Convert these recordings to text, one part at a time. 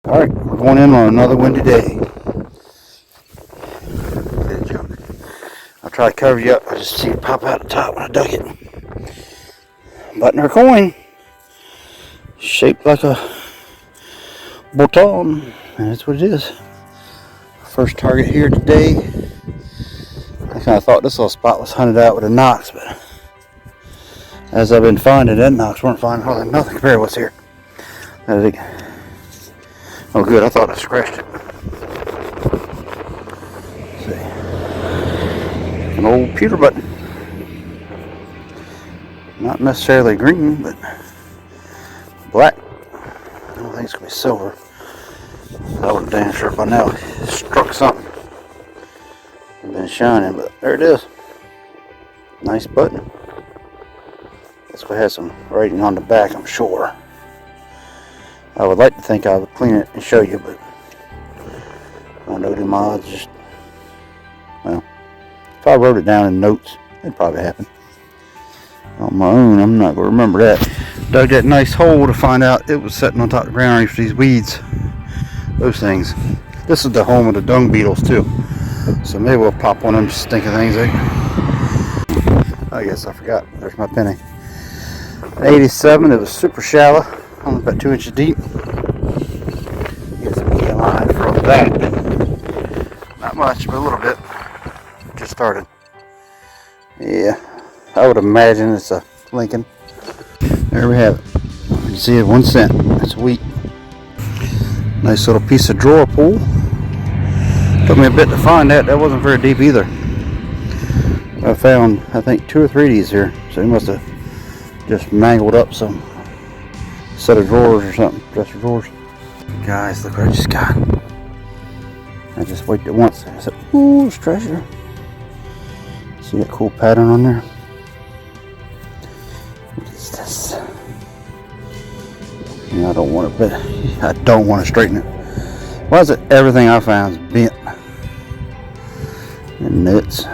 Alright, we're going in on another windy day. Good joke. I'll try to cover you up. I just see it pop out the top when I dug it. Button or coin. Shaped like a bouton. And that's what it is. First target here today. I kind of thought this little spot was hunted out with a Knox, but as I've been finding, that Knox weren't finding hardly nothing compared to what's here. Oh good, I thought I scratched it. Let's see. An old pewter button. Not necessarily green, but black. I don't think it's going to be silver. I would have damn sure by now struck something. It's been shining, but there it is. Nice button. It's going to have some writing on the back, I'm sure. I would like to think I would clean it and show you, but I don't know the mods. Just, well, if I wrote it down in notes, it'd probably happen. On my own, I'm not going to remember that. Dug that nice hole to find out it was sitting on top of the ground underneath these weeds. Those things. This is the home of the dung beetles too. So maybe we'll pop one of them stinking things out. I guess I forgot. There's my penny. 87, it was super shallow. Only about 2 inches deep. Get some EMI from that. Not much, but a little bit. Just started. Yeah, I would imagine it's a Lincoln. There we have it. You can see it, 1 cent. That's wheat. Nice little piece of drawer pull. Took me a bit to find that. That wasn't very deep either. I found, I think, 2 or 3 of these here. So he must have just mangled up some set of drawers or something. Dresser drawers. Guys, look what I just got. I just wiped it once. I said, ooh, it's treasure. See that cool pattern on there? What is this? I don't want it, but I don't want to straighten it. Why is it everything I found is bent and nuts?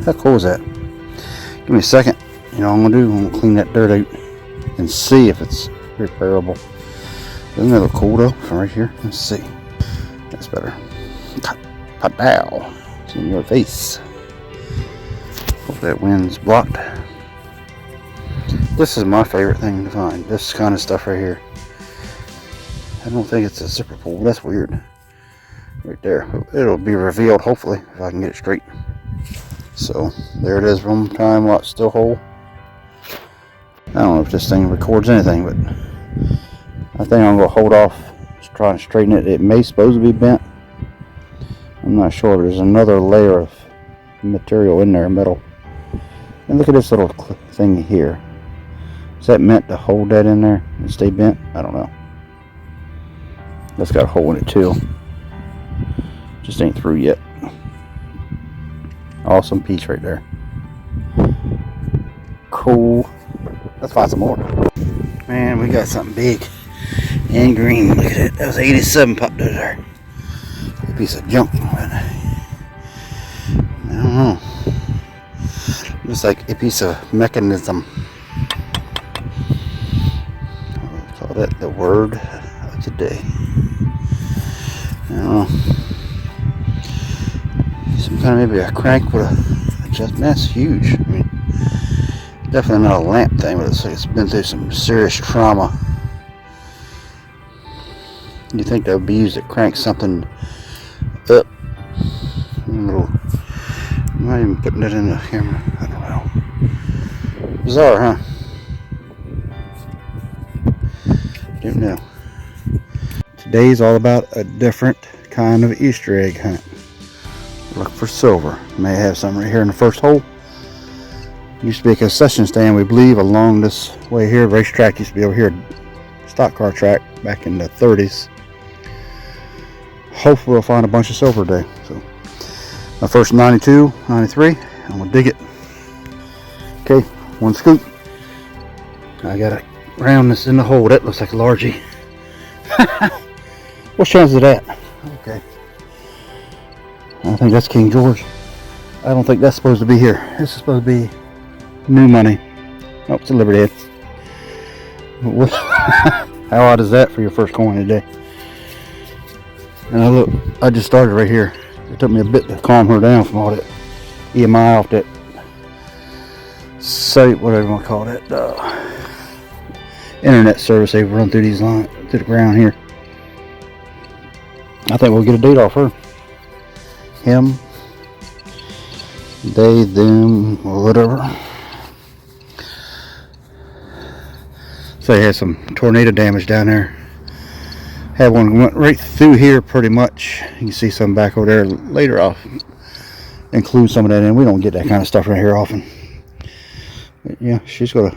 How cool is that? Give me a second. You know what I'm gonna do? I'm gonna clean that dirt out and see if it's repairable. Doesn't that look cool though? From right here. Let's see. That's better. Pow! It's in your face. Hope that wind's blocked. This is my favorite thing to find. This kind of stuff right here. I don't think it's a zipper pull. That's weird. Right there. It'll be revealed hopefully if I can get it straight. So there it is. One time while it's still whole. I don't know if this thing records anything, but I think I'm going to hold off trying to straighten it. It may supposed to be bent. I'm not sure. There's another layer of material in there, metal. And look at this little thing here. Is that meant to hold that in there and stay bent? I don't know. That's got a hole in it too. Just ain't through yet. Awesome piece right there. Cool. Let's find some more. Man, we got something big and green. Look at it. That was 87 popped out there. A piece of junk. I don't know. Looks like a piece of mechanism. I'll call that the word of the day. I don't know. Some kind of maybe a crank with a adjustment. That's huge. I mean, definitely not a lamp thing, but it's like it's been through some serious trauma. You think that would be used to crank something up? I'm not even putting it in the camera. I don't know. Bizarre, huh? Don't know. Today's all about a different kind of Easter egg hunt. Look for silver. May have some right here in the first hole. Used to be a concession stand, we believe, along this way here. Racetrack used to be over here. Stock car track back in the 30s. Hopefully we'll find a bunch of silver today. So my first 92, 93. I'm gonna dig it. Okay, 1 scoop. I gotta round this in the hole. That looks like a largie. What chance of that? Okay. I think that's King George. I don't think that's supposed to be here. This is supposed to be new money. Oh, it's a Liberty Head. How odd is that for your first coin today? And look, I just started right here. It took me a bit to calm her down from all that EMI off that site, whatever you want to call it, internet service they run through these lines, through the ground here. I think we'll get a date off her. Him, they, them, or whatever. So they had some tornado damage down there. Had one went right through here pretty much. You can see some back over there later. I'll include some of that in. We don't get that kind of stuff right here often. But yeah, she's gonna,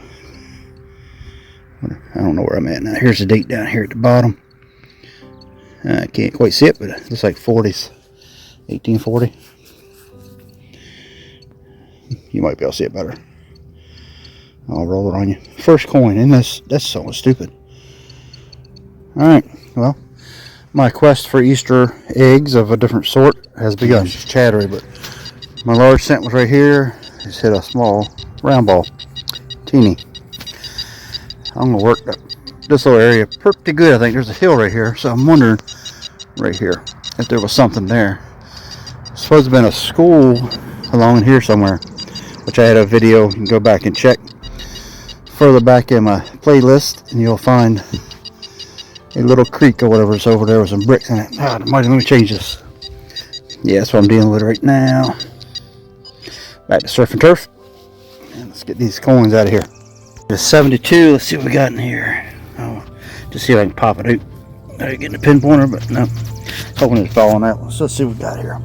I don't know where I'm at now. Here's the date down here at the bottom. I can't quite see it, but it looks like 40s. 1840. You might be able to see it better. I'll roll it on you. First coin, and that's so stupid. Alright, well, my quest for Easter eggs of a different sort has begun. It's chattery, but my large cent was right here. Just hit a small round ball. Teeny. I'm going to work this little area pretty good. I think there's a hill right here, so I'm wondering right here if there was something there. It's supposed to have been a school along in here somewhere, which I had a video. You can go back and check further back in my playlist, and you'll find a little creek or whatever is over there with some bricks in it. Let me change this. Yeah, that's what I'm dealing with right now. Back to surf and turf. And let's get these coins out of here. There's 72. Let's see what we got in here. Oh, just see if I can pop it out. I getting a pinpointer, but no. Hoping it's falling that one. So let's see what we got here.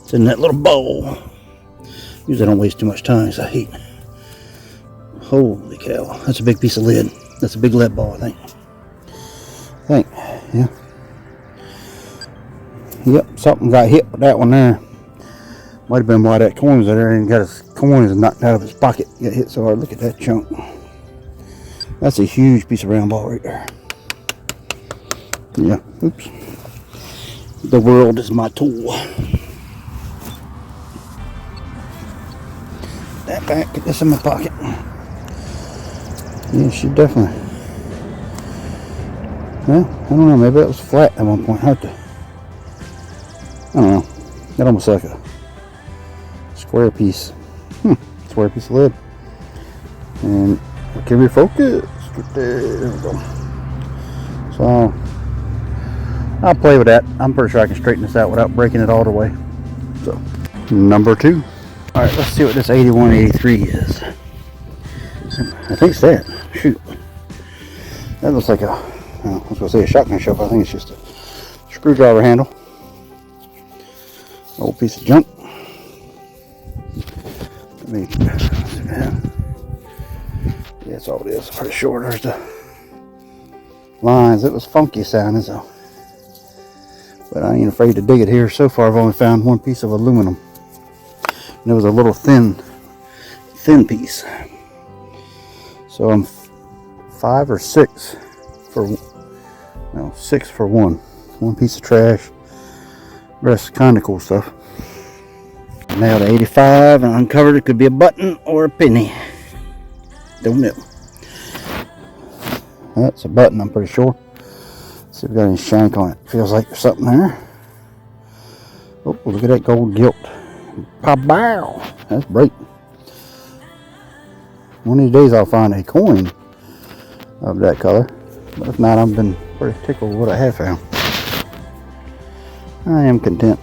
It's in that little bowl. Usually I don't waste too much time because I hate. Holy cow. That's a big piece of lead. That's a big lead ball, I think. Yeah. Yep, something got hit with that one there. Might have been why that coin was there and got his coins knocked out of his pocket. Got hit so hard. Look at that chunk. That's a huge piece of round ball right there. Yeah, oops. The world is my tool. That back, get this in my pocket. Yeah, she definitely. Well, I don't know, maybe it was flat at one point. I don't know. Got almost like a square piece. Square piece of lead. And can we focus? There we go. So I'll play with that. I'm pretty sure I can straighten this out without breaking it all the way. So number 2. Alright, let's see what this 8183 is. I think it's that. Shoot. That looks like a, I was going to say a shotgun shelf. I think it's just a screwdriver handle. Old piece of junk. Let me, yeah, that's all it is. Pretty sure there's the lines. It was funky sounding, so. But I ain't afraid to dig it here. So far I've only found one piece of aluminum. And it was a little thin piece. So I'm 5 or 6 for, no, 6 for one. One piece of trash. Rest kind of cool stuff. Now to 85 and uncovered. It could be a button or a penny. Don't know. That's a button, I'm pretty sure. Let's see if we got any shank on it. Feels like there's something there. Oh, look at that gold gilt. Pow! That's bright. One of these days I'll find a coin of that color. But if not, I've been pretty tickled with what I have found. I am content.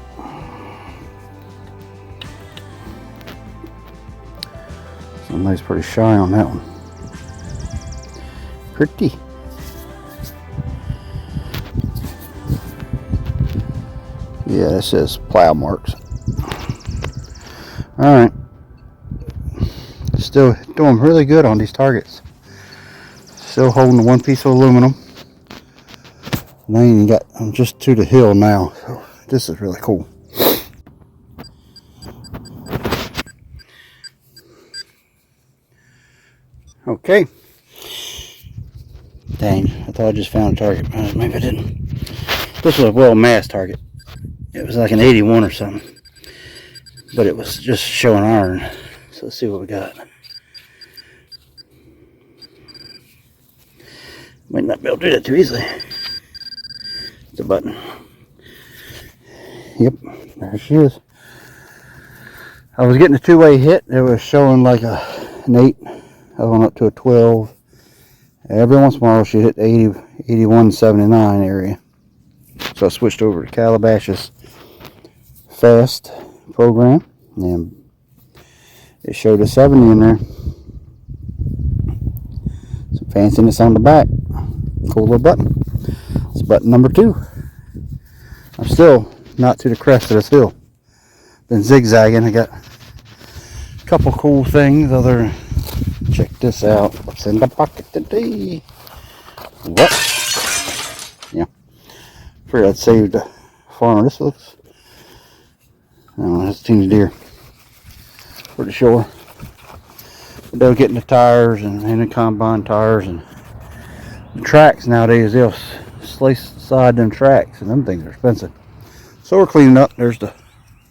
Somebody's pretty shy on that one. Pretty. Yeah, it says plow marks. Alright. Still doing really good on these targets. Still holding the one piece of aluminum. I'm just to the hill now. So this is really cool. Okay. Dang, I thought I just found a target. Maybe I didn't. This was a well-masked target. It was like an 81 or something. But it was just showing iron. So let's see what we got. Might not be able to do that too easily. It's a button. Yep, there she is. I was getting a two-way hit. It was showing like an 8. I went up to a 12. Every once in a while she hit 80, 81, 79 area. So I switched over to Calabash's fast program, and it showed a 70 in there. Some fanciness on the back. Cool little button. It's button number 2. I'm still not to the crest of this hill. Been zigzagging. I got a couple cool things. Other, check this out. What's in the pocket today? What? Yeah. Figured I'd saved a farmer. This looks, I don't know, that's a teeny deer. Pretty sure. But they'll get in the tires and in the combine tires and the tracks nowadays. They'll slice the side of them tracks, and them things are expensive. So we're cleaning up. There's the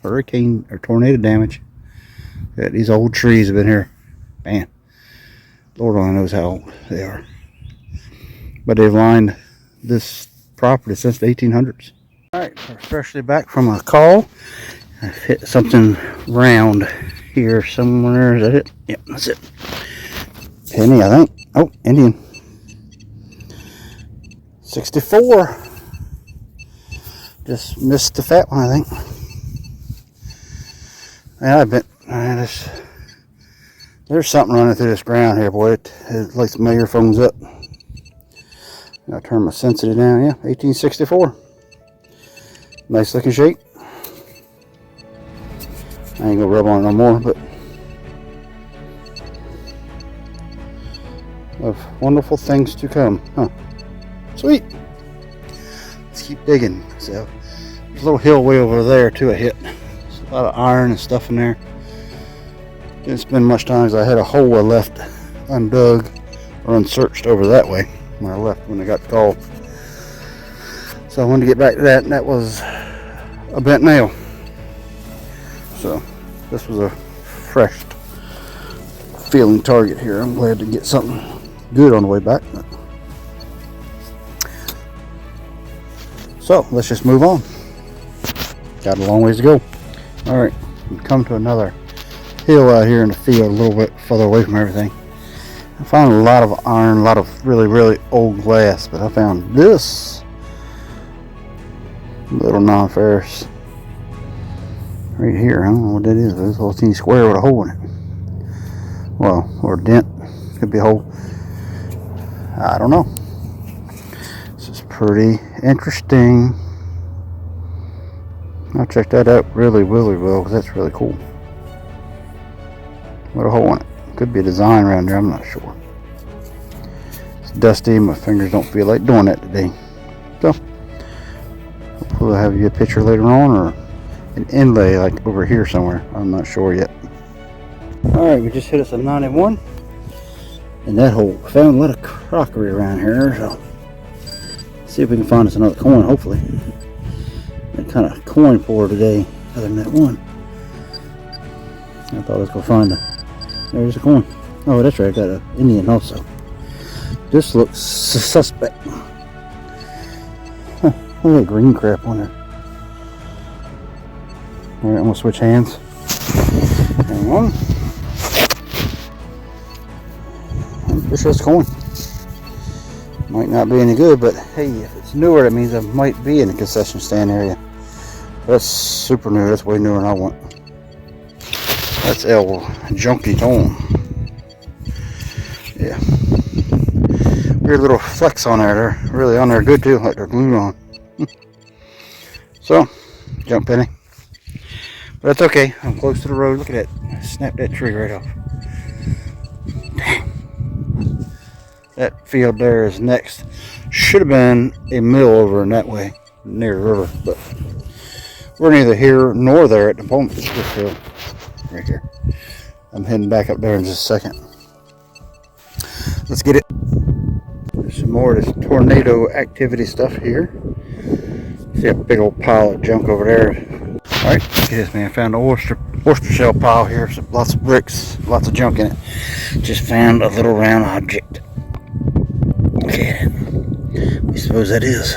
hurricane or tornado damage. Yeah, these old trees have been here. Man, Lord only knows how old they are. But they've lined this property since the 1800s. Alright, we're freshly back from a call. I've hit something round here somewhere. Is that it? Yep, that's it. Penny, I think. Oh, Indian. 64. Just missed the fat one, I think. Yeah, I bet. There's something running through this ground here, boy. It likes my earphones up. I'll turn my sensitive down. Yeah, 1864. Nice looking shape. I ain't gonna rub on it no more, but of wonderful things to come. Huh. Sweet. Let's keep digging. So there's a little hill way over there too I hit. There's a lot of iron and stuff in there. Didn't spend much time because I had a hole I left undug or unsearched over that way when I left when I got called. So I wanted to get back to that, and that was a bent nail. So this was a fresh feeling target here. I'm glad to get something good on the way back. So let's just move on. Got a long ways to go. Alright, we come to another hill out here in the field, a little bit further away from everything. I found a lot of iron, a lot of really old glass, but I found this little non-ferrous right here. I don't know what that is. There's a little teeny square with a hole in it. Well, or a dent. Could be a hole. I don't know. This is pretty interesting. I'll check that out really well, because that's really cool. What a hole in it. Could be a design around there, I'm not sure. It's dusty, my fingers don't feel like doing that today. So, hopefully I'll have you a picture later on, or an inlay like over here somewhere. I'm not sure yet. Alright, we just hit us a 91 in that hole. Found a lot of crockery around here, so see if we can find us another coin, hopefully. That kind of coin pour today, other than that one. I thought I was going to find there's a coin. Oh, that's right, I got an Indian also. This looks suspect. Huh, look at that green crap on there. Alright, I'm going to switch hands. Hang on. This is a coin. Might not be any good, but hey, if it's newer, that means I might be in the concession stand area. That's super new. That's way newer than I want. That's El Junkie Tone. Yeah. Weird little flecks on there. They're really on there good too, like they're glued on. So, jump penny. But that's okay. I'm close to the road. Look at that. Snap that tree right off. Dang. That field there is next. Should have been a mill over in that way, near the river, but we're neither here nor there at the moment. It's this field right here. I'm heading back up there in just a second. Let's get it. There's some more of this tornado activity stuff here. See a big old pile of junk over there. Alright, look at this, man. Found an oyster shell pile here. Some, lots of bricks, lots of junk in it. Just found a little round object. Look at it. you suppose that is?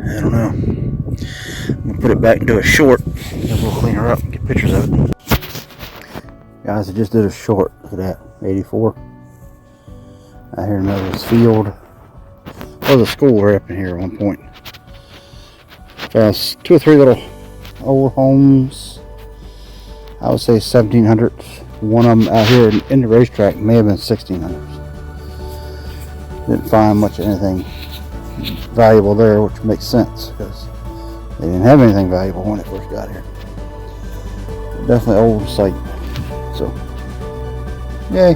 I don't know. I'm gonna put it back into a short. Then we'll clean her up and get pictures of it. Guys, I just did a short. Look at that, 84. Out here in the middle of this field. There was a school right up in here at one point. Found 2 or 3 little old homes. I would say 1700s. One of them out here in the racetrack may have been 1600s. Didn't find much of anything valuable there, which makes sense because they didn't have anything valuable when it first got here. Definitely old site. So, yay.